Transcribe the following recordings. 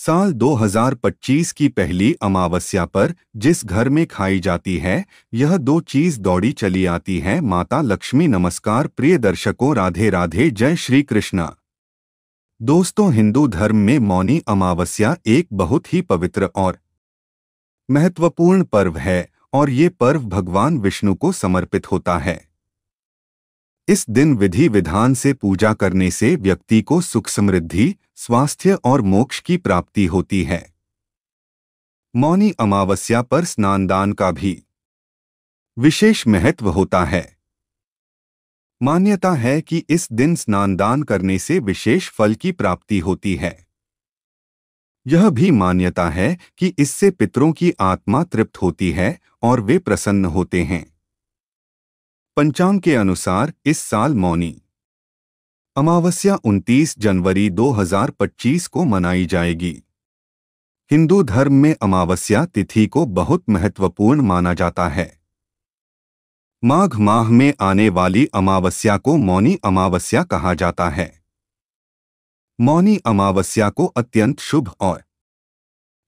साल 2025 की पहली अमावस्या पर जिस घर में खाई जाती है, यह दो चीज दौड़ी चली आती है। माता लक्ष्मी। नमस्कार प्रिय दर्शकों, राधे राधे, जय श्री कृष्णा। दोस्तों, हिंदू धर्म में मौनी अमावस्या एक बहुत ही पवित्र और महत्वपूर्ण पर्व है और ये पर्व भगवान विष्णु को समर्पित होता है। इस दिन विधि विधान से पूजा करने से व्यक्ति को सुख, समृद्धि, स्वास्थ्य और मोक्ष की प्राप्ति होती है। मौनी अमावस्या पर स्नानदान का भी विशेष महत्व होता है। मान्यता है कि इस दिन स्नानदान करने से विशेष फल की प्राप्ति होती है। यह भी मान्यता है कि इससे पितरों की आत्मा तृप्त होती है और वे प्रसन्न होते हैं। पंचांग के अनुसार इस साल मौनी अमावस्या 29 जनवरी 2025 को मनाई जाएगी। हिंदू धर्म में अमावस्या तिथि को बहुत महत्वपूर्ण माना जाता है। माघ माह में आने वाली अमावस्या को मौनी अमावस्या कहा जाता है। मौनी अमावस्या को अत्यंत शुभ और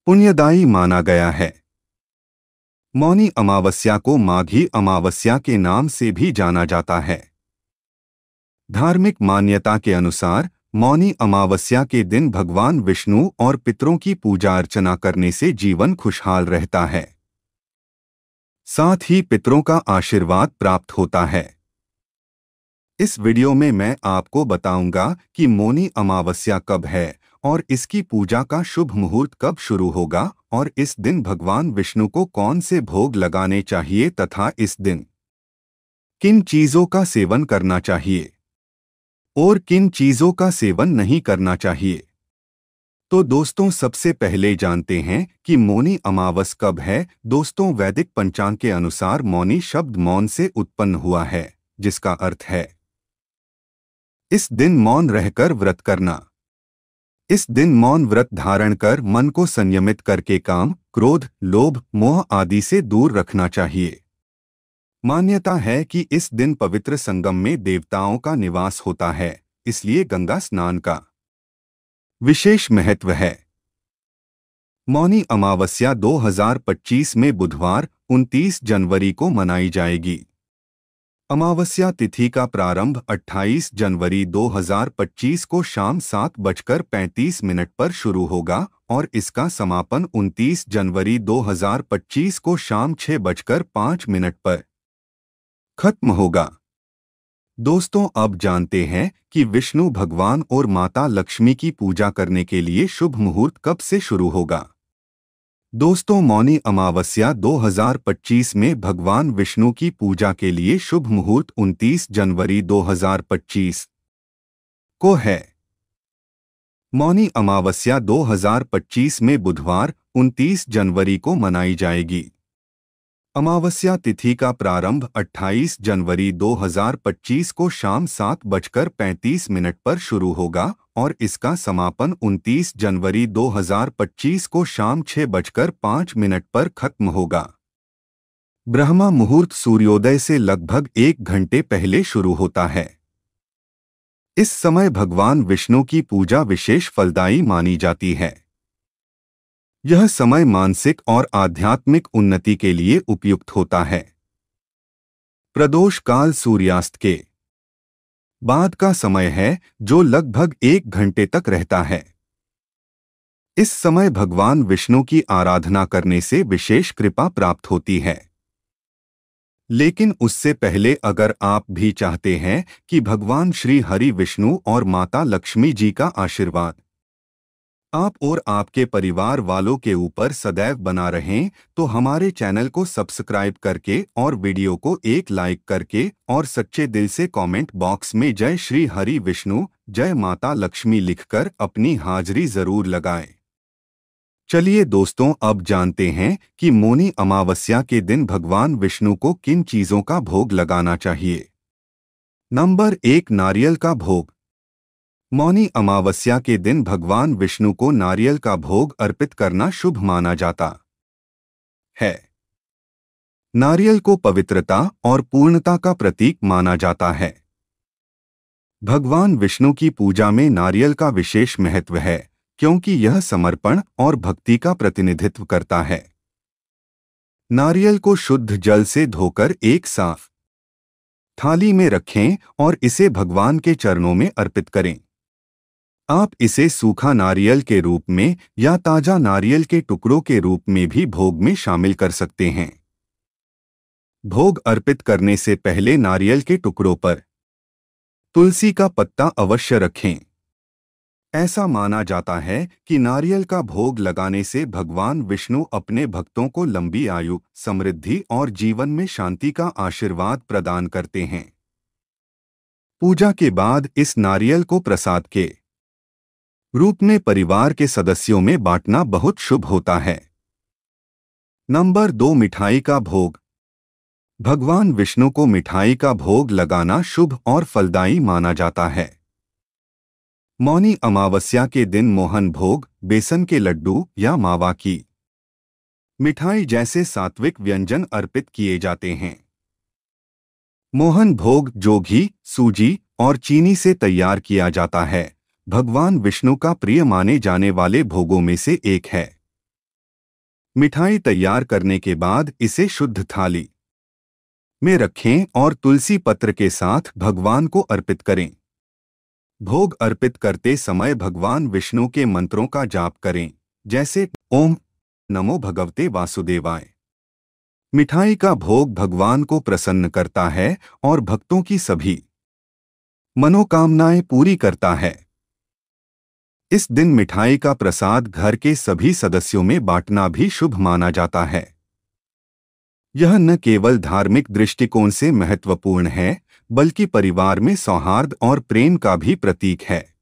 पुण्यदायी माना गया है। मौनी अमावस्या को माघी अमावस्या के नाम से भी जाना जाता है। धार्मिक मान्यता के अनुसार मौनी अमावस्या के दिन भगवान विष्णु और पितरों की पूजा अर्चना करने से जीवन खुशहाल रहता है। साथ ही पितरों का आशीर्वाद प्राप्त होता है। इस वीडियो में मैं आपको बताऊंगा कि मौनी अमावस्या कब है और इसकी पूजा का शुभ मुहूर्त कब शुरू होगा और इस दिन भगवान विष्णु को कौन से भोग लगाने चाहिए तथा इस दिन किन चीजों का सेवन करना चाहिए और किन चीजों का सेवन नहीं करना चाहिए। तो दोस्तों, सबसे पहले जानते हैं कि मौनी अमावस कब है। दोस्तों, वैदिक पंचांग के अनुसार मौनी शब्द मौन से उत्पन्न हुआ है, जिसका अर्थ है इस दिन मौन रहकर व्रत करना। इस दिन मौन व्रत धारण कर मन को संयमित करके काम, क्रोध, लोभ, मोह आदि से दूर रखना चाहिए। मान्यता है कि इस दिन पवित्र संगम में देवताओं का निवास होता है, इसलिए गंगा स्नान का विशेष महत्व है। मौनी अमावस्या 2025 में बुधवार 29 जनवरी को मनाई जाएगी। अमावस्या तिथि का प्रारंभ 28 जनवरी 2025 को शाम 7:35 पर शुरू होगा और इसका समापन 29 जनवरी 2025 को शाम 6:05 पर खत्म होगा। दोस्तों, अब जानते हैं कि विष्णु भगवान और माता लक्ष्मी की पूजा करने के लिए शुभ मुहूर्त कब से शुरू होगा। दोस्तों, मौनी अमावस्या 2025 में भगवान विष्णु की पूजा के लिए शुभ मुहूर्त 29 जनवरी 2025 को है। मौनी अमावस्या 2025 में बुधवार 29 जनवरी को मनाई जाएगी। अमावस्या तिथि का प्रारंभ 28 जनवरी 2025 को शाम 7:35 पर शुरू होगा और इसका समापन 29 जनवरी 2025 को शाम 6:05 पर खत्म होगा। ब्रह्मा मुहूर्त सूर्योदय से लगभग 1 घंटे पहले शुरू होता है। इस समय भगवान विष्णु की पूजा विशेष फलदायी मानी जाती है। यह समय मानसिक और आध्यात्मिक उन्नति के लिए उपयुक्त होता है। प्रदोष काल सूर्यास्त के बाद का समय है, जो लगभग 1 घंटे तक रहता है। इस समय भगवान विष्णु की आराधना करने से विशेष कृपा प्राप्त होती है। लेकिन उससे पहले अगर आप भी चाहते हैं कि भगवान श्री हरि विष्णु और माता लक्ष्मी जी का आशीर्वाद आप और आपके परिवार वालों के ऊपर सदैव बना रहें, तो हमारे चैनल को सब्सक्राइब करके और वीडियो को एक लाइक करके और सच्चे दिल से कमेंट बॉक्स में जय श्री हरि विष्णु, जय माता लक्ष्मी लिखकर अपनी हाजिरी जरूर लगाएं। चलिए दोस्तों, अब जानते हैं कि मौनी अमावस्या के दिन भगवान विष्णु को किन चीजों का भोग लगाना चाहिए। नंबर 1, नारियल का भोग। मौनी अमावस्या के दिन भगवान विष्णु को नारियल का भोग अर्पित करना शुभ माना जाता है। नारियल को पवित्रता और पूर्णता का प्रतीक माना जाता है। भगवान विष्णु की पूजा में नारियल का विशेष महत्व है, क्योंकि यह समर्पण और भक्ति का प्रतिनिधित्व करता है। नारियल को शुद्ध जल से धोकर एक साफ थाली में रखें और इसे भगवान के चरणों में अर्पित करें। आप इसे सूखा नारियल के रूप में या ताजा नारियल के टुकड़ों के रूप में भी भोग में शामिल कर सकते हैं। भोग अर्पित करने से पहले नारियल के टुकड़ों पर तुलसी का पत्ता अवश्य रखें। ऐसा माना जाता है कि नारियल का भोग लगाने से भगवान विष्णु अपने भक्तों को लंबी आयु, समृद्धि और जीवन में शांति का आशीर्वाद प्रदान करते हैं। पूजा के बाद इस नारियल को प्रसाद के रूप में परिवार के सदस्यों में बांटना बहुत शुभ होता है। नंबर 2, मिठाई का भोग। भगवान विष्णु को मिठाई का भोग लगाना शुभ और फलदायी माना जाता है। मौनी अमावस्या के दिन मोहन भोग, बेसन के लड्डू या मावा की मिठाई जैसे सात्विक व्यंजन अर्पित किए जाते हैं। मोहन भोग जो घी, सूजी और चीनी से तैयार किया जाता है, भगवान विष्णु का प्रिय माने जाने वाले भोगों में से एक है। मिठाई तैयार करने के बाद इसे शुद्ध थाली में रखें और तुलसी पत्र के साथ भगवान को अर्पित करें। भोग अर्पित करते समय भगवान विष्णु के मंत्रों का जाप करें, जैसे ओम नमो भगवते वासुदेवाय। मिठाई का भोग भगवान को प्रसन्न करता है और भक्तों की सभी मनोकामनाएं पूरी करता है। इस दिन मिठाई का प्रसाद घर के सभी सदस्यों में बांटना भी शुभ माना जाता है। यह न केवल धार्मिक दृष्टिकोण से महत्वपूर्ण है, बल्कि परिवार में सौहार्द और प्रेम का भी प्रतीक है।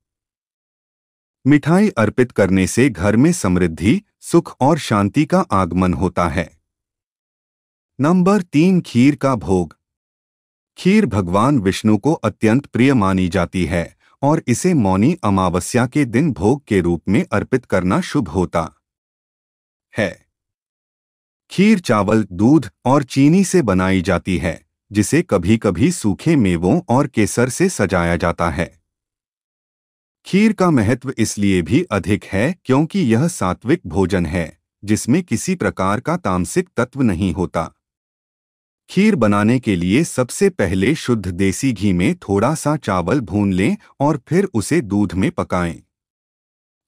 मिठाई अर्पित करने से घर में समृद्धि, सुख और शांति का आगमन होता है। नंबर 3, खीर का भोग। खीर भगवान विष्णु को अत्यंत प्रिय मानी जाती है और इसे मौनी अमावस्या के दिन भोग के रूप में अर्पित करना शुभ होता है। खीर चावल, दूध और चीनी से बनाई जाती है, जिसे कभी कभी सूखे मेवों और केसर से सजाया जाता है। खीर का महत्व इसलिए भी अधिक है क्योंकि यह सात्विक भोजन है, जिसमें किसी प्रकार का तामसिक तत्व नहीं होता। खीर बनाने के लिए सबसे पहले शुद्ध देसी घी में थोड़ा सा चावल भून लें और फिर उसे दूध में पकाएं।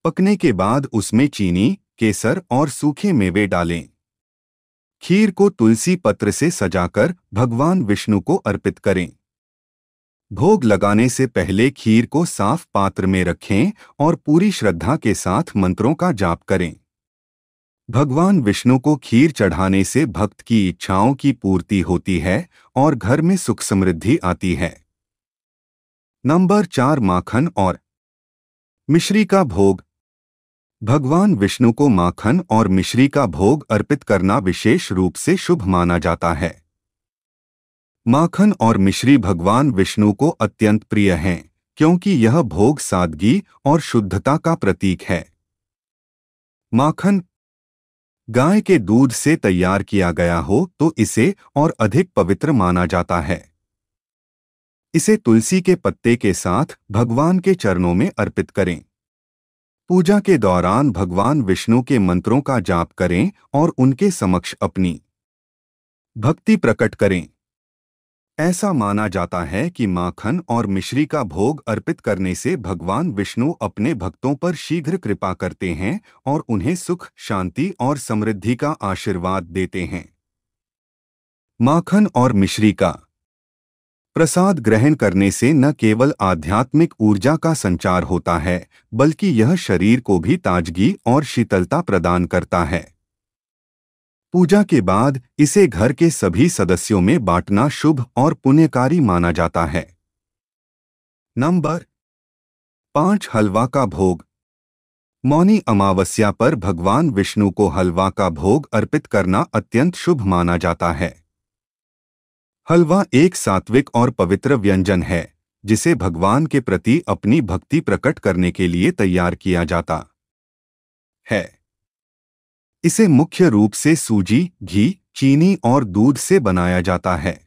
पकने के बाद उसमें चीनी, केसर और सूखे मेवे डालें। खीर को तुलसी पत्र से सजाकर भगवान विष्णु को अर्पित करें। भोग लगाने से पहले खीर को साफ पात्र में रखें और पूरी श्रद्धा के साथ मंत्रों का जाप करें। भगवान विष्णु को खीर चढ़ाने से भक्त की इच्छाओं की पूर्ति होती है और घर में सुख समृद्धि आती है। नंबर 4, माखन और मिश्री का भोग। भगवान विष्णु को माखन और मिश्री का भोग अर्पित करना विशेष रूप से शुभ माना जाता है। माखन और मिश्री भगवान विष्णु को अत्यंत प्रिय हैं, क्योंकि यह भोग सादगी और शुद्धता का प्रतीक है। माखन गाय के दूध से तैयार किया गया हो तो इसे और अधिक पवित्र माना जाता है। इसे तुलसी के पत्ते के साथ भगवान के चरणों में अर्पित करें। पूजा के दौरान भगवान विष्णु के मंत्रों का जाप करें और उनके समक्ष अपनी भक्ति प्रकट करें। ऐसा माना जाता है कि माखन और मिश्री का भोग अर्पित करने से भगवान विष्णु अपने भक्तों पर शीघ्र कृपा करते हैं और उन्हें सुख, शांति और समृद्धि का आशीर्वाद देते हैं। माखन और मिश्री का प्रसाद ग्रहण करने से न केवल आध्यात्मिक ऊर्जा का संचार होता है, बल्कि यह शरीर को भी ताजगी और शीतलता प्रदान करता है। पूजा के बाद इसे घर के सभी सदस्यों में बांटना शुभ और पुण्यकारी माना जाता है। नंबर 5, हलवा का भोग। मौनी अमावस्या पर भगवान विष्णु को हलवा का भोग अर्पित करना अत्यंत शुभ माना जाता है। हलवा एक सात्विक और पवित्र व्यंजन है, जिसे भगवान के प्रति अपनी भक्ति प्रकट करने के लिए तैयार किया जाता है। इसे मुख्य रूप से सूजी, घी, चीनी और दूध से बनाया जाता है।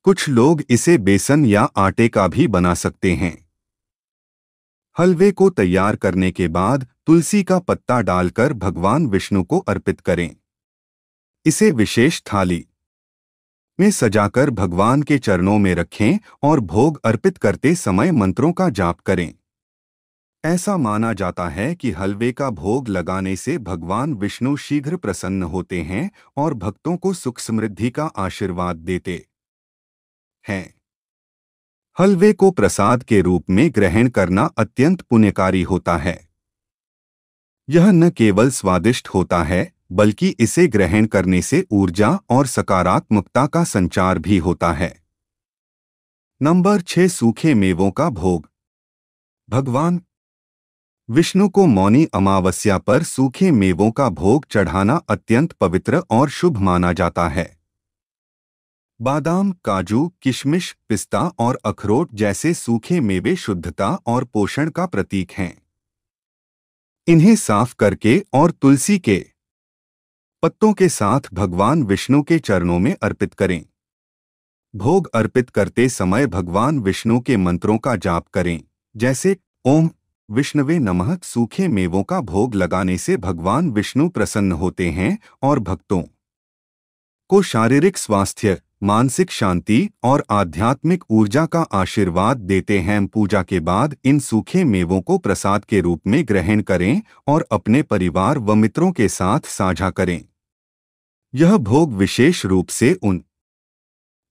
कुछ लोग इसे बेसन या आटे का भी बना सकते हैं। हलवे को तैयार करने के बाद तुलसी का पत्ता डालकर भगवान विष्णु को अर्पित करें। इसे विशेष थाली में सजाकर भगवान के चरणों में रखें और भोग अर्पित करते समय मंत्रों का जाप करें। ऐसा माना जाता है कि हलवे का भोग लगाने से भगवान विष्णु शीघ्र प्रसन्न होते हैं और भक्तों को सुख समृद्धि का आशीर्वाद देते हैं। हलवे को प्रसाद के रूप में ग्रहण करना अत्यंत पुण्यकारी होता है। यह न केवल स्वादिष्ट होता है बल्कि इसे ग्रहण करने से ऊर्जा और सकारात्मकता का संचार भी होता है। नंबर 6 सूखे मेवों का भोग। भगवान विष्णु को मौनी अमावस्या पर सूखे मेवों का भोग चढ़ाना अत्यंत पवित्र और शुभ माना जाता है। बादाम, काजू, किशमिश, पिस्ता और अखरोट जैसे सूखे मेवे शुद्धता और पोषण का प्रतीक हैं। इन्हें साफ करके और तुलसी के पत्तों के साथ भगवान विष्णु के चरणों में अर्पित करें। भोग अर्पित करते समय भगवान विष्णु के मंत्रों का जाप करें, जैसे ओम विष्णवे नमः। सूखे मेवों का भोग लगाने से भगवान विष्णु प्रसन्न होते हैं और भक्तों को शारीरिक स्वास्थ्य, मानसिक शांति और आध्यात्मिक ऊर्जा का आशीर्वाद देते हैं। पूजा के बाद इन सूखे मेवों को प्रसाद के रूप में ग्रहण करें और अपने परिवार व मित्रों के साथ साझा करें। यह भोग विशेष रूप से उन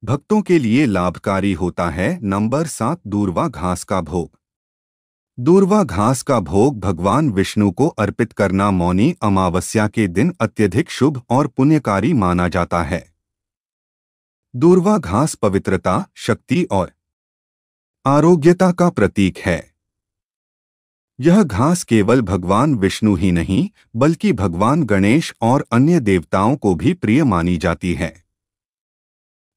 भक्तों के लिए लाभकारी होता है। नंबर 7 दूर्वा घास का भोग। दूर्वा घास का भोग भगवान विष्णु को अर्पित करना मौनी अमावस्या के दिन अत्यधिक शुभ और पुण्यकारी माना जाता है। दूर्वा घास पवित्रता, शक्ति और आरोग्यता का प्रतीक है। यह घास केवल भगवान विष्णु ही नहीं बल्कि भगवान गणेश और अन्य देवताओं को भी प्रिय मानी जाती है।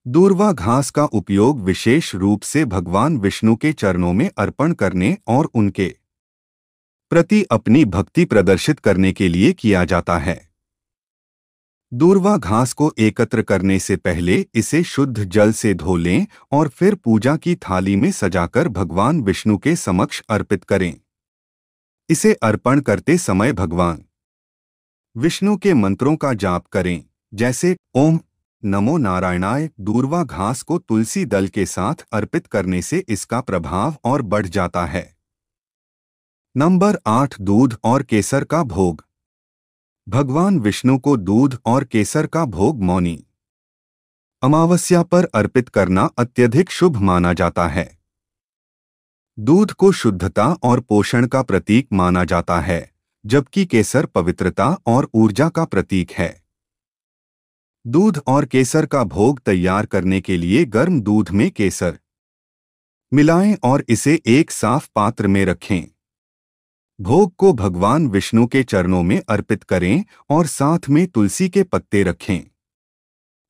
दूर्वा घास का उपयोग विशेष रूप से भगवान विष्णु के चरणों में अर्पण करने और उनके प्रति अपनी भक्ति प्रदर्शित करने के लिए किया जाता है। दूर्वा घास को एकत्र करने से पहले इसे शुद्ध जल से धो लें और फिर पूजा की थाली में सजाकर भगवान विष्णु के समक्ष अर्पित करें। इसे अर्पण करते समय भगवान विष्णु के मंत्रों का जाप करें, जैसे ओम नमो नारायणाय। दूर्वा घास को तुलसी दल के साथ अर्पित करने से इसका प्रभाव और बढ़ जाता है। नंबर 8 दूध और केसर का भोग। भगवान विष्णु को दूध और केसर का भोग मौनी अमावस्या पर अर्पित करना अत्यधिक शुभ माना जाता है। दूध को शुद्धता और पोषण का प्रतीक माना जाता है, जबकि केसर पवित्रता और ऊर्जा का प्रतीक है। दूध और केसर का भोग तैयार करने के लिए गर्म दूध में केसर मिलाएं और इसे एक साफ पात्र में रखें। भोग को भगवान विष्णु के चरणों में अर्पित करें और साथ में तुलसी के पत्ते रखें।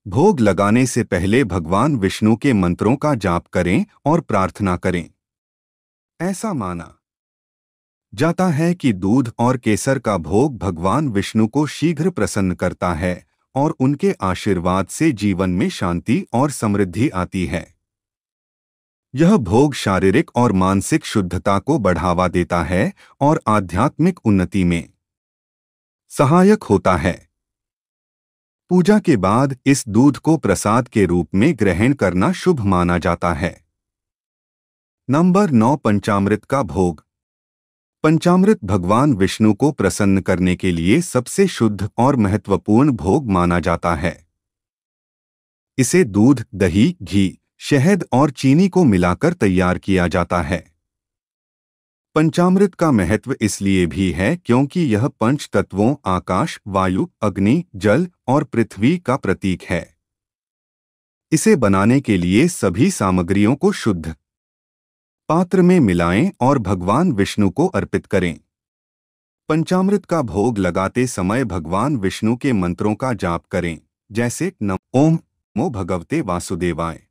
भोग लगाने से पहले भगवान विष्णु के मंत्रों का जाप करें और प्रार्थना करें। ऐसा माना जाता है कि दूध और केसर का भोग भगवान विष्णु को शीघ्र प्रसन्न करता है और उनके आशीर्वाद से जीवन में शांति और समृद्धि आती है। यह भोग शारीरिक और मानसिक शुद्धता को बढ़ावा देता है और आध्यात्मिक उन्नति में सहायक होता है। पूजा के बाद इस दूध को प्रसाद के रूप में ग्रहण करना शुभ माना जाता है। नंबर 9 पंचामृत का भोग। पंचामृत भगवान विष्णु को प्रसन्न करने के लिए सबसे शुद्ध और महत्वपूर्ण भोग माना जाता है। इसे दूध, दही, घी, शहद और चीनी को मिलाकर तैयार किया जाता है। पंचामृत का महत्व इसलिए भी है क्योंकि यह पंच तत्वों आकाश, वायु, अग्नि, जल और पृथ्वी का प्रतीक है। इसे बनाने के लिए सभी सामग्रियों को शुद्ध पात्र में मिलाएं और भगवान विष्णु को अर्पित करें। पंचामृत का भोग लगाते समय भगवान विष्णु के मंत्रों का जाप करें, जैसे ओम नमो भगवते वासुदेवाय।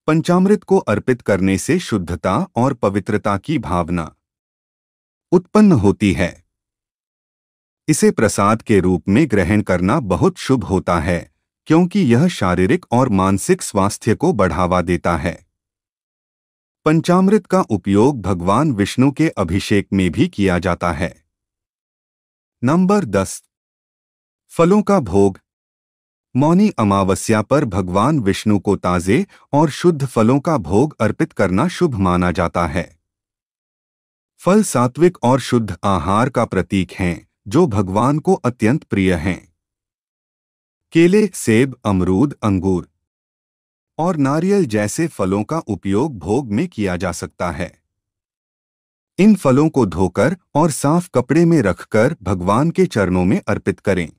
पंचामृत को अर्पित करने से शुद्धता और पवित्रता की भावना उत्पन्न होती है। इसे प्रसाद के रूप में ग्रहण करना बहुत शुभ होता है क्योंकि यह शारीरिक और मानसिक स्वास्थ्य को बढ़ावा देता है। पंचामृत का उपयोग भगवान विष्णु के अभिषेक में भी किया जाता है। नंबर 10। फलों का भोग। मौनी अमावस्या पर भगवान विष्णु को ताजे और शुद्ध फलों का भोग अर्पित करना शुभ माना जाता है। फल सात्विक और शुद्ध आहार का प्रतीक हैं, जो भगवान को अत्यंत प्रिय हैं। केले, सेब, अमरूद, अंगूर और नारियल जैसे फलों का उपयोग भोग में किया जा सकता है। इन फलों को धोकर और साफ कपड़े में रखकर भगवान के चरणों में अर्पित करें।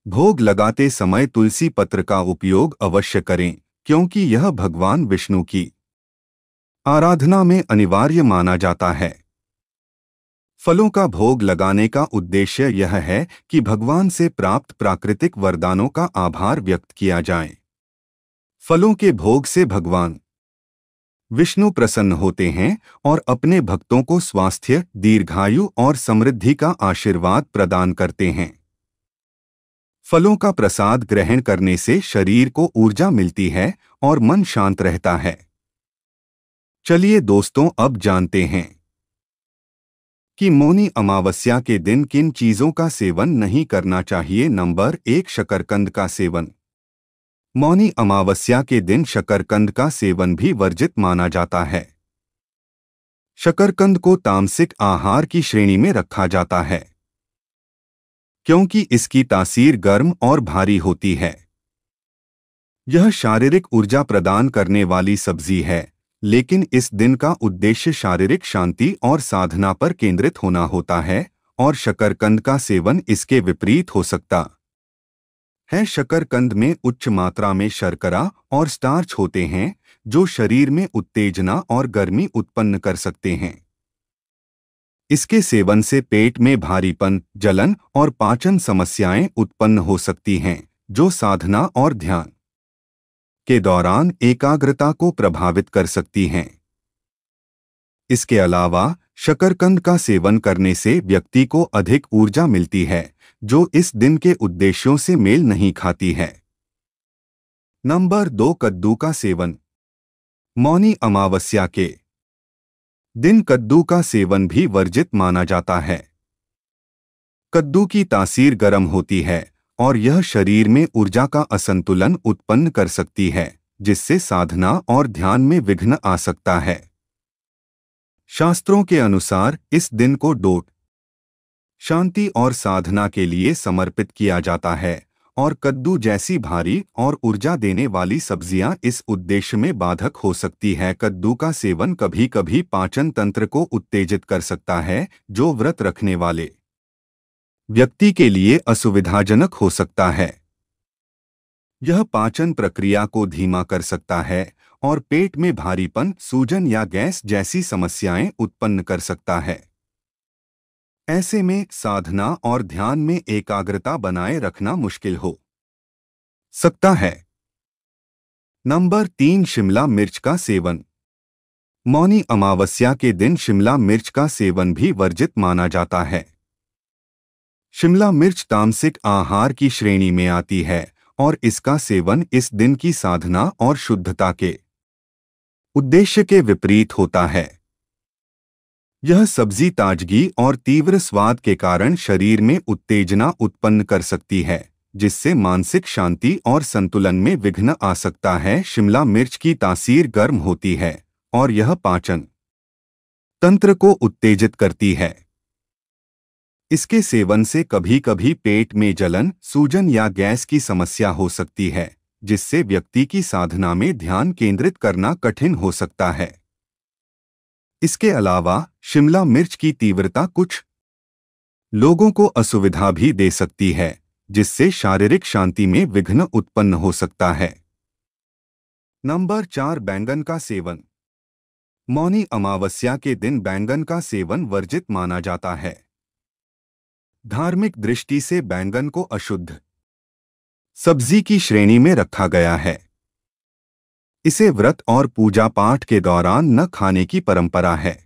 भोग लगाते समय तुलसी पत्र का उपयोग अवश्य करें, क्योंकि यह भगवान विष्णु की आराधना में अनिवार्य माना जाता है। फलों का भोग लगाने का उद्देश्य यह है कि भगवान से प्राप्त प्राकृतिक वरदानों का आभार व्यक्त किया जाए। फलों के भोग से भगवान विष्णु प्रसन्न होते हैं और अपने भक्तों को स्वास्थ्य, दीर्घायु और समृद्धि का आशीर्वाद प्रदान करते हैं। फलों का प्रसाद ग्रहण करने से शरीर को ऊर्जा मिलती है और मन शांत रहता है। चलिए दोस्तों, अब जानते हैं कि मौनी अमावस्या के दिन किन चीजों का सेवन नहीं करना चाहिए। नंबर 1, शकरकंद का सेवन। मौनी अमावस्या के दिन शकरकंद का सेवन भी वर्जित माना जाता है। शकरकंद को तामसिक आहार की श्रेणी में रखा जाता है, क्योंकि इसकी तासीर गर्म और भारी होती है। यह शारीरिक ऊर्जा प्रदान करने वाली सब्जी है, लेकिन इस दिन का उद्देश्य शारीरिक शांति और साधना पर केंद्रित होना होता है, और शकरकंद का सेवन इसके विपरीत हो सकता है। शकरकंद में उच्च मात्रा में शर्करा और स्टार्च होते हैं, जो शरीर में उत्तेजना और गर्मी उत्पन्न कर सकते हैं। इसके सेवन से पेट में भारीपन, जलन और पाचन समस्याएं उत्पन्न हो सकती हैं, जो साधना और ध्यान के दौरान एकाग्रता को प्रभावित कर सकती हैं। इसके अलावा शकरकंद का सेवन करने से व्यक्ति को अधिक ऊर्जा मिलती है, जो इस दिन के उद्देश्यों से मेल नहीं खाती है। नंबर 2, कद्दू का सेवन। मौनी अमावस्या के दिन कद्दू का सेवन भी वर्जित माना जाता है। कद्दू की तासीर गर्म होती है और यह शरीर में ऊर्जा का असंतुलन उत्पन्न कर सकती है, जिससे साधना और ध्यान में विघ्न आ सकता है। शास्त्रों के अनुसार इस दिन को डोट, शांति और साधना के लिए समर्पित किया जाता है, और कद्दू जैसी भारी और ऊर्जा देने वाली सब्जियां इस उद्देश्य में बाधक हो सकती है। कद्दू का सेवन कभी कभी पाचन तंत्र को उत्तेजित कर सकता है, जो व्रत रखने वाले व्यक्ति के लिए असुविधाजनक हो सकता है। यह पाचन प्रक्रिया को धीमा कर सकता है और पेट में भारीपन, सूजन या गैस जैसी समस्याएं उत्पन्न कर सकता है। ऐसे में साधना और ध्यान में एकाग्रता बनाए रखना मुश्किल हो सकता है। नंबर 3, शिमला मिर्च का सेवन। मौनी अमावस्या के दिन शिमला मिर्च का सेवन भी वर्जित माना जाता है। शिमला मिर्च तामसिक आहार की श्रेणी में आती है और इसका सेवन इस दिन की साधना और शुद्धता के उद्देश्य के विपरीत होता है। यह सब्जी ताजगी और तीव्र स्वाद के कारण शरीर में उत्तेजना उत्पन्न कर सकती है, जिससे मानसिक शांति और संतुलन में विघ्न आ सकता है। शिमला मिर्च की तासीर गर्म होती है और यह पाचन तंत्र को उत्तेजित करती है। इसके सेवन से कभी कभी पेट में जलन, सूजन या गैस की समस्या हो सकती है, जिससे व्यक्ति की साधना में ध्यान केंद्रित करना कठिन हो सकता है। इसके अलावा शिमला मिर्च की तीव्रता कुछ लोगों को असुविधा भी दे सकती है, जिससे शारीरिक शांति में विघ्न उत्पन्न हो सकता है। नंबर 4, बैंगन का सेवन। मौनी अमावस्या के दिन बैंगन का सेवन वर्जित माना जाता है। धार्मिक दृष्टि से बैंगन को अशुद्ध सब्जी की श्रेणी में रखा गया है। इसे व्रत और पूजा पाठ के दौरान न खाने की परंपरा है।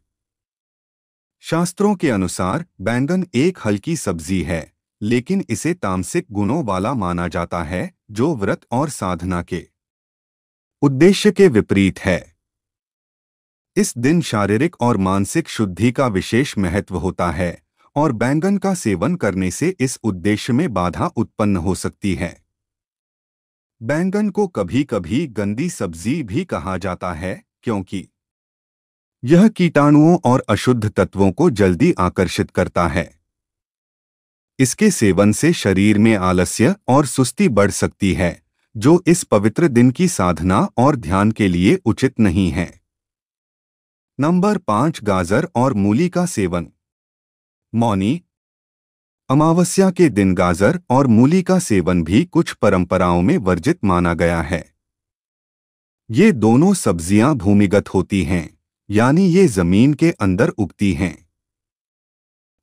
शास्त्रों के अनुसार बैंगन एक हल्की सब्जी है, लेकिन इसे तामसिक गुणों वाला माना जाता है, जो व्रत और साधना के उद्देश्य के विपरीत है। इस दिन शारीरिक और मानसिक शुद्धि का विशेष महत्व होता है और बैंगन का सेवन करने से इस उद्देश्य में बाधा उत्पन्न हो सकती है। बैंगन को कभी-कभी गंदी सब्जी भी कहा जाता है क्योंकि यह कीटाणुओं और अशुद्ध तत्वों को जल्दी आकर्षित करता है। इसके सेवन से शरीर में आलस्य और सुस्ती बढ़ सकती है, जो इस पवित्र दिन की साधना और ध्यान के लिए उचित नहीं है। नंबर 5, गाजर और मूली का सेवन। मौनी अमावस्या के दिन गाजर और मूली का सेवन भी कुछ परंपराओं में वर्जित माना गया है। ये दोनों सब्जियां भूमिगत होती हैं, यानी ये जमीन के अंदर उगती हैं।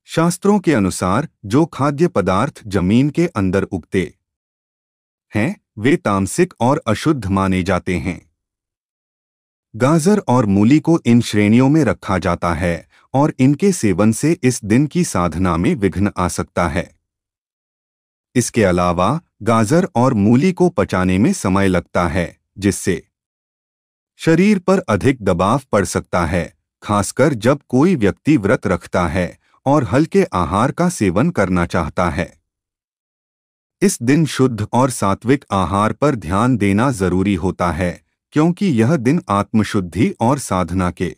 शास्त्रों के अनुसार जो खाद्य पदार्थ जमीन के अंदर उगते हैं, वे तामसिक और अशुद्ध माने जाते हैं। गाजर और मूली को इन श्रेणियों में रखा जाता है और इनके सेवन से इस दिन की साधना में विघ्न आ सकता है। इसके अलावा गाजर और मूली को पचाने में समय लगता है, जिससे शरीर पर अधिक दबाव पड़ सकता है, खासकर जब कोई व्यक्ति व्रत रखता है और हल्के आहार का सेवन करना चाहता है। इस दिन शुद्ध और सात्विक आहार पर ध्यान देना जरूरी होता है, क्योंकि यह दिन आत्मशुद्धि और साधना के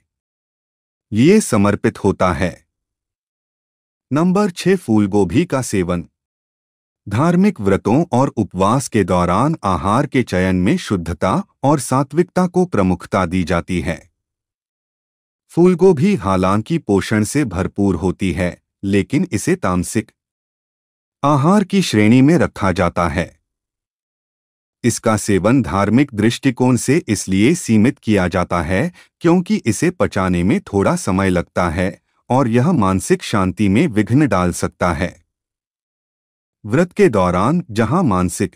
लिए समर्पित होता है। नंबर 6, फूलगोभी का सेवन। धार्मिक व्रतों और उपवास के दौरान आहार के चयन में शुद्धता और सात्विकता को प्रमुखता दी जाती है। फूलगोभी हालांकि पोषण से भरपूर होती है, लेकिन इसे तामसिक आहार की श्रेणी में रखा जाता है। इसका सेवन धार्मिक दृष्टिकोण से इसलिए सीमित किया जाता है क्योंकि इसे पचाने में थोड़ा समय लगता है और यह मानसिक शांति में विघ्न डाल सकता है। व्रत के दौरान जहां मानसिक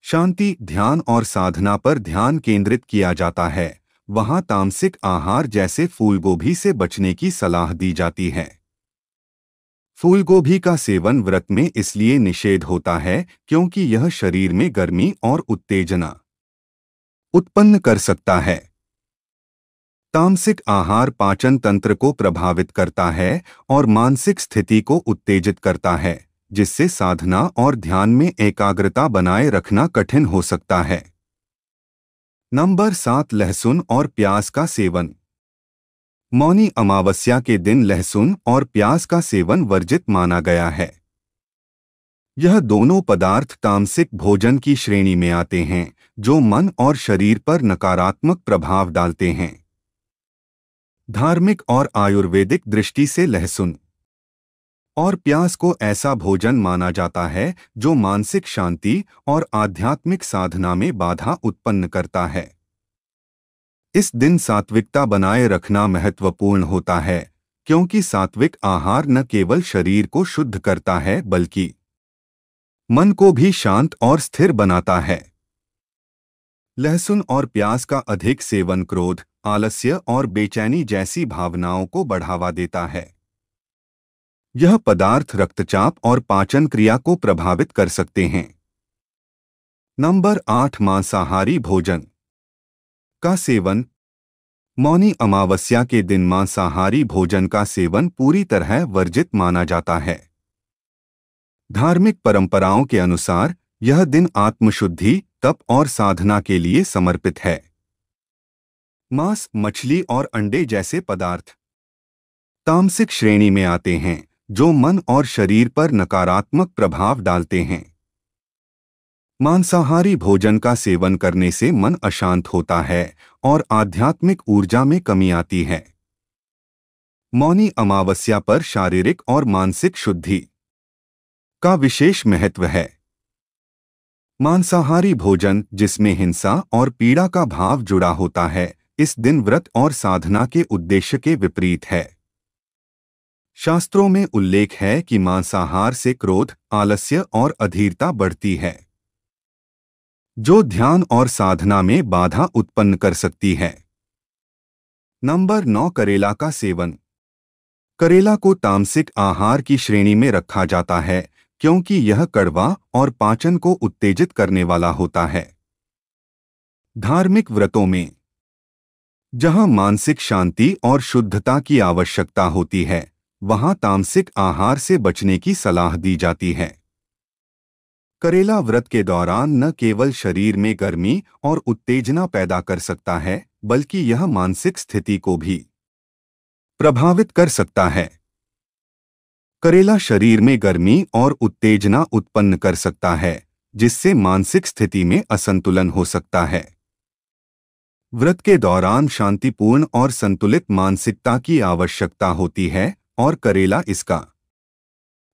शांति, ध्यान और साधना पर ध्यान केंद्रित किया जाता है, वहां तामसिक आहार जैसे फूलगोभी से बचने की सलाह दी जाती है। फूलगोभी का सेवन व्रत में इसलिए निषेध होता है क्योंकि यह शरीर में गर्मी और उत्तेजना उत्पन्न कर सकता है। तामसिक आहार पाचन तंत्र को प्रभावित करता है और मानसिक स्थिति को उत्तेजित करता है, जिससे साधना और ध्यान में एकाग्रता बनाए रखना कठिन हो सकता है। नंबर 7, लहसुन और प्याज का सेवन। मौनी अमावस्या के दिन लहसुन और प्याज का सेवन वर्जित माना गया है। यह दोनों पदार्थ तामसिक भोजन की श्रेणी में आते हैं, जो मन और शरीर पर नकारात्मक प्रभाव डालते हैं। धार्मिक और आयुर्वेदिक दृष्टि से लहसुन और प्याज को ऐसा भोजन माना जाता है जो मानसिक शांति और आध्यात्मिक साधना में बाधा उत्पन्न करता है। इस दिन सात्विकता बनाए रखना महत्वपूर्ण होता है, क्योंकि सात्विक आहार न केवल शरीर को शुद्ध करता है बल्कि मन को भी शांत और स्थिर बनाता है। लहसुन और प्याज का अधिक सेवन क्रोध, आलस्य और बेचैनी जैसी भावनाओं को बढ़ावा देता है। यह पदार्थ रक्तचाप और पाचन क्रिया को प्रभावित कर सकते हैं। नंबर 8, मांसाहारी भोजन का सेवन। मौनी अमावस्या के दिन मांसाहारी भोजन का सेवन पूरी तरह वर्जित माना जाता है। धार्मिक परंपराओं के अनुसार यह दिन आत्मशुद्धि, तप और साधना के लिए समर्पित है। मांस, मछली और अंडे जैसे पदार्थ तामसिक श्रेणी में आते हैं, जो मन और शरीर पर नकारात्मक प्रभाव डालते हैं। मांसाहारी भोजन का सेवन करने से मन अशांत होता है और आध्यात्मिक ऊर्जा में कमी आती है। मौनी अमावस्या पर शारीरिक और मानसिक शुद्धि का विशेष महत्व है। मांसाहारी भोजन, जिसमें हिंसा और पीड़ा का भाव जुड़ा होता है, इस दिन व्रत और साधना के उद्देश्य के विपरीत है। शास्त्रों में उल्लेख है कि मांसाहार से क्रोध, आलस्य और अधीरता बढ़ती है, जो ध्यान और साधना में बाधा उत्पन्न कर सकती है। नंबर 9, करेला का सेवन। करेला को तामसिक आहार की श्रेणी में रखा जाता है क्योंकि यह कड़वा और पाचन को उत्तेजित करने वाला होता है। धार्मिक व्रतों में जहां मानसिक शांति और शुद्धता की आवश्यकता होती है, वहां तामसिक आहार से बचने की सलाह दी जाती है। करेला व्रत के दौरान न केवल शरीर में गर्मी और उत्तेजना पैदा कर सकता है, बल्कि यह मानसिक स्थिति को भी प्रभावित कर सकता है। करेला शरीर में गर्मी और उत्तेजना उत्पन्न कर सकता है, जिससे मानसिक स्थिति में असंतुलन हो सकता है। व्रत के दौरान शांतिपूर्ण और संतुलित मानसिकता की आवश्यकता होती है और करेला इसका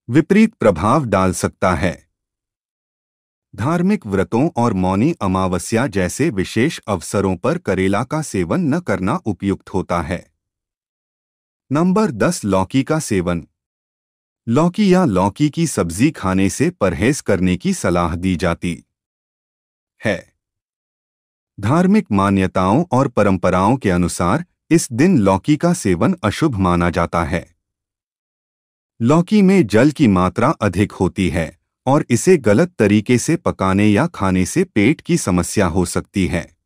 विपरीत प्रभाव डाल सकता है। धार्मिक व्रतों और मौनी अमावस्या जैसे विशेष अवसरों पर करेला का सेवन न करना उपयुक्त होता है। नंबर 10, लौकी का सेवन। लौकी या लौकी की सब्जी खाने से परहेज करने की सलाह दी जाती है। धार्मिक मान्यताओं और परंपराओं के अनुसार इस दिन लौकी का सेवन अशुभ माना जाता है। लौकी में जल की मात्रा अधिक होती है और इसे गलत तरीके से पकाने या खाने से पेट की समस्या हो सकती है।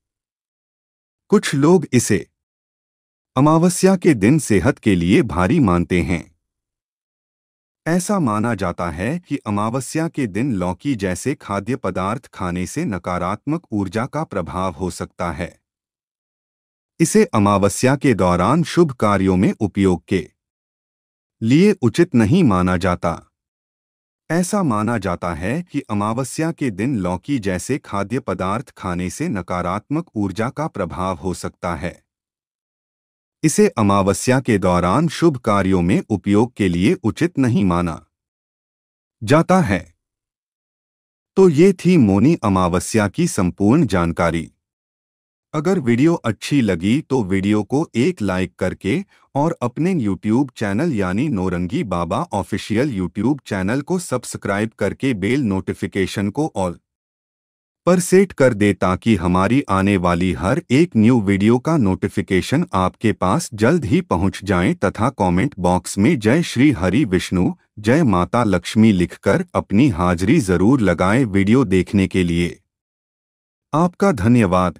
कुछ लोग इसे अमावस्या के दिन सेहत के लिए भारी मानते हैं। ऐसा माना जाता है कि अमावस्या के दिन लौकी जैसे खाद्य पदार्थ खाने से नकारात्मक ऊर्जा का प्रभाव हो सकता है। इसे अमावस्या के दौरान शुभ कार्यों में उपयोग के लिए उचित नहीं माना जाता। ऐसा माना जाता है कि अमावस्या के दिन लौकी जैसे खाद्य पदार्थ खाने से नकारात्मक ऊर्जा का प्रभाव हो सकता है। इसे अमावस्या के दौरान शुभ कार्यों में उपयोग के लिए उचित नहीं माना जाता है। तो ये थी मौनी अमावस्या की संपूर्ण जानकारी। अगर वीडियो अच्छी लगी तो वीडियो को एक लाइक करके और अपने YouTube चैनल यानी नौरंगी बाबा ऑफिशियल YouTube चैनल को सब्सक्राइब करके बेल नोटिफिकेशन को ऑल पर सेट कर दे ताकि हमारी आने वाली हर एक न्यू वीडियो का नोटिफिकेशन आपके पास जल्द ही पहुंच जाए तथा कमेंट बॉक्स में जय श्री हरि विष्णु, जय माता लक्ष्मी लिखकर अपनी हाजिरी जरूर लगाएं। वीडियो देखने के लिए आपका धन्यवाद।